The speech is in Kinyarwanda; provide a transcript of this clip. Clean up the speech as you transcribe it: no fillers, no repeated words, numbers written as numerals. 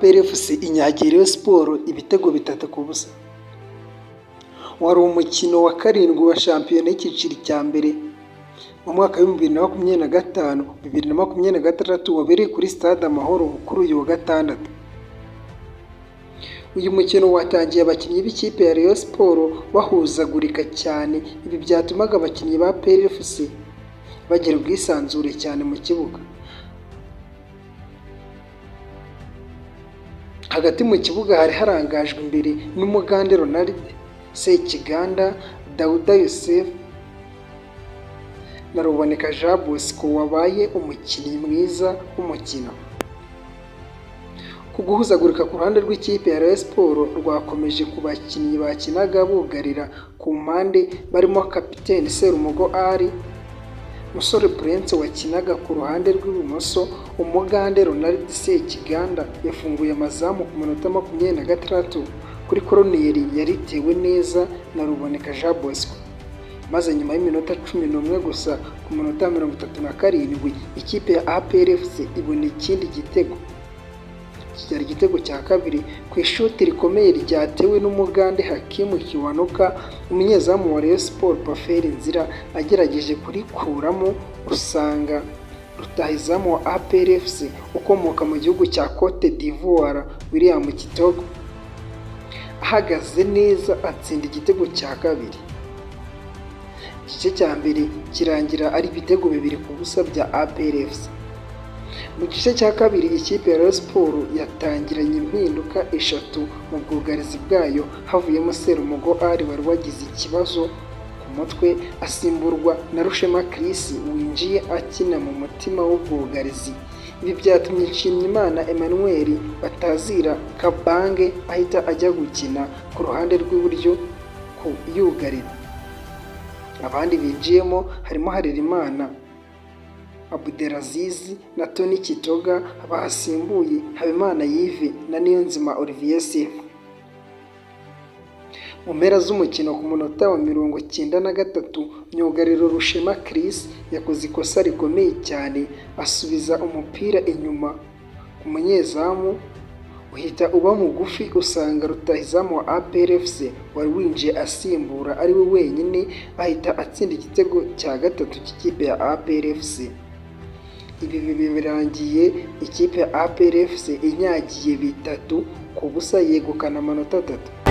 APR FC inyagiye Rayon Sports ibitego 3-0. Wari umukino wa karindwi wa shampiyona y'icyiciro cya mbere mu mwaka wa 2025-2026 wabereye kuri Stade Amahoro kuri uyu wa gatandatu. Uyu mukino watangiye abakinnyi b'ikipe ya Rayon Sports bahuzagurika cyane, ibi byatumaga abakinnyi ba APR FC bagira ubwisanzure cyane mu kibuga. Hagati mu kibuga hari harangajwe imbere n'Umugande Ronald Sekiganda, Dauda Youssef na Ruboneka Jean Bosco wabaye umukinnyi mwiza w'umukino. Ku guhuzagurika ku ruhande rw'ikipe ya Rayon Sports rwakomeje ku bakinnyi bakinaga bugarira ku mpande barimo kapiteni Serumogo Ali, Musore Prince wakinaga ku ruhande rw'ibumoso. Umugande Ronald Sekiganda yafunguye amazamu ku minota 26 kuri koroneri yaritewe neza na Ruboneka Jean Bosco, maze nyuma y'iminota 11 gusa ku minota 37 ikipe ya APR FC ibona ikindi gitego. Cyari igitego cya kabiri ku ishoti rikomeye ryatewe n'Umugande Hakimu Kiwanuka, umunyezamu wa Rayon Sports Paferi Nzira agerageje kurikuramo usanga rutahizamu wa APR FC ukomoka mu gihugu cya Cote d'Ivoire William Kitogo ahagaze neza atsinda igitego cya kabiri. Igice cya mbere kirangira ari ibitego 2-0 bya APR FC. Mu gice cya kabiri ikipe ya Rayon Sports yatangiranye impinduka 3 mu bwugarizi bwayo, havuyemo Serumogo Ali wari wagize ikibazo ku mutwe asimburwa na Rushema Chris winjiye akina mu mutima w'ubwugarizi. Ibi byatumye Nshimiyimana Emmanuel batazira Kabange ahita ajya gukina ku ruhande rw'iburyo ku yugarira. Abandi binjiyemo harimo Harerimana Abdelaziz na Tony Kitoga, basimbuye Habimana Yves na Niyonzima Olivier Sefu. Mu mpera z'umukino ku munota wa 93 myugariro Rushema Chris yakoze ikosa rikomeye cyane, asubiza umupira inyuma ku munyezamu uhita uba mugufi, usanga rutahizamu wa APR FC wari winjiye asimbura ari we wenyine ahita atsinda igitego cya gatatu cy'ikipe ya APR FC. Ibi birangiye ikipe ya APR FC inyagiye 3-0 yegukana amanota 3.